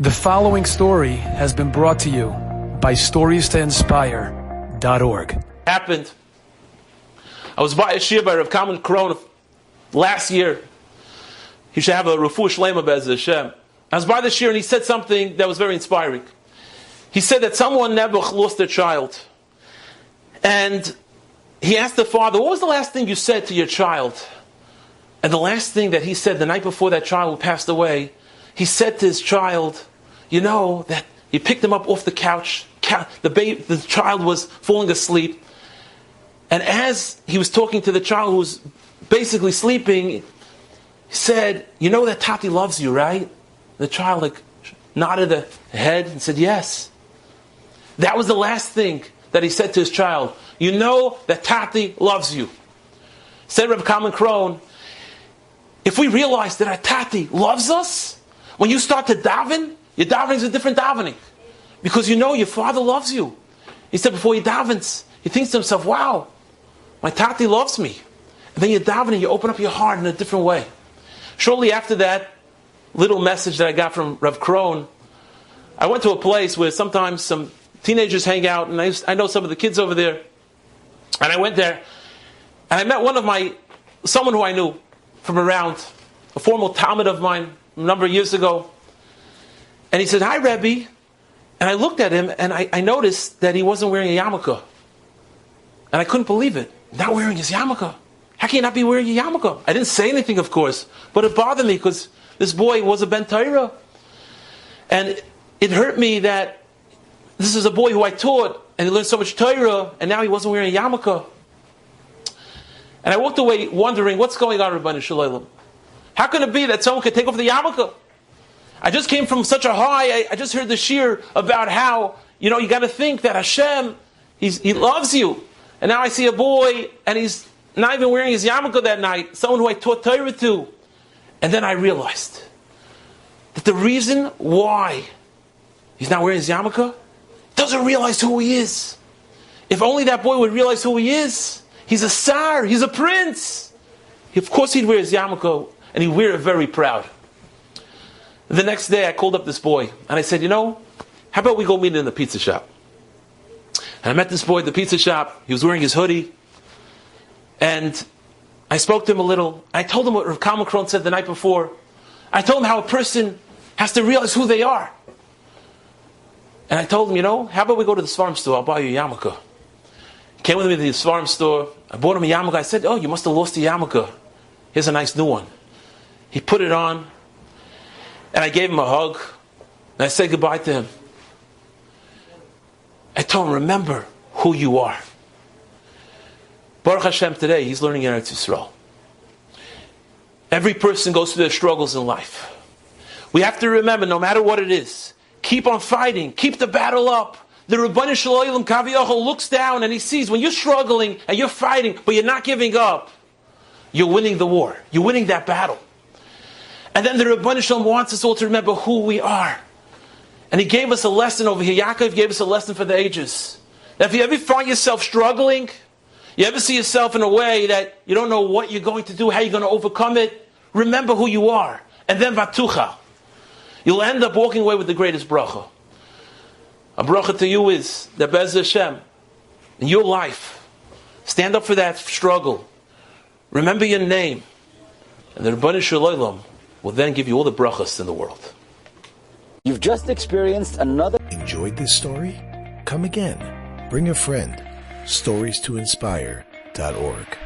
The following story has been brought to you by StoriesToInspire.org. Happened. I was by a shir by Rav Binyomin Pruzansky last year. He should have a refuah shlema be'ez Hashem. I was by the shir and he said something that was very inspiring. He said that someone never lost their child. And he asked the father, what was the last thing you said to your child? And the last thing that he said the night before that child passed away, he said to his child, you know, that he picked him up off the couch. The child was falling asleep. And as he was talking to the child who was basically sleeping, he said, you know that Tati loves you, right? The child nodded the head and said, yes. That was the last thing that he said to his child. You know that Tati loves you. Said Rav Binyomin Pruzansky, if we realize that our Tati loves us, when you start to daven, your davening is a different davening. Because you know your father loves you. He said before he davens, he thinks to himself, wow, my Tati loves me. And then you're davening, you open up your heart in a different way. Shortly after that little message that I got from Rav Kron, I went to a place where sometimes some teenagers hang out, and I know some of the kids over there. And I went there, and I met someone who I knew from around, a former talmid of mine, a number of years ago. And he said, hi, Rebbe. And I looked at him, and I noticed that he wasn't wearing a yarmulke. And I couldn't believe it. Not wearing his yarmulke. How can you not be wearing a yarmulke? I didn't say anything, of course, but it bothered me because this boy was a ben Torah. And it hurt me that this is a boy who I taught, and he learned so much Torah, and now he wasn't wearing a yarmulke. And I walked away wondering, what's going on, Rabbeinu Shalom? How can it be that someone could take off the yarmulke? I just came from such a high. I just heard the shir about how, you got to think that Hashem, He loves you. And now I see a boy, and he's not even wearing his yarmulke that night, someone who I taught Torah to. And then I realized that the reason why he's not wearing his yarmulke, doesn't realize who he is. If only that boy would realize who he is. He's a sar, he's a prince. Of course he'd wear his yarmulke, and he'd wear it very proud. The next day I called up this boy, and I said, how about we go meet in the pizza shop? And I met this boy at the pizza shop. He was wearing his hoodie. And I spoke to him a little. I told him what Rav Binyomin Pruzansky said the night before. I told him how a person has to realize who they are. And I told him, how about we go to the Svarim store? I'll buy you a yarmulke. He came with me to the Svarim store. I bought him a yarmulke. I said, you must have lost the yarmulke. Here's a nice new one. He put it on. And I gave him a hug. And I said goodbye to him. I told him, remember who you are. Baruch Hashem, today he's learning in Eretz Yisrael. Every person goes through their struggles in life. We have to remember, no matter what it is, keep on fighting. Keep the battle up. The Rebbeinu Shalom Kaviyachol looks down and he sees when you're struggling and you're fighting, but you're not giving up, you're winning the war. You're winning that battle. And then the Rebbeinu Shalom wants us all to remember who we are. And he gave us a lesson over here. Yaakov gave us a lesson for the ages. That if you ever find yourself struggling, you ever see yourself in a way that you don't know what you're going to do, how you're going to overcome it, remember who you are. And then vatucha. You'll end up walking away with the greatest bracha. A bracha to you is that Be'ez Hashem, in your life, stand up for that struggle. Remember your name. And the Rebbeinu Shalom will then give you all the brachas in the world. You've just experienced another... Enjoyed this story? Come again. Bring a friend. StoriesToInspire.org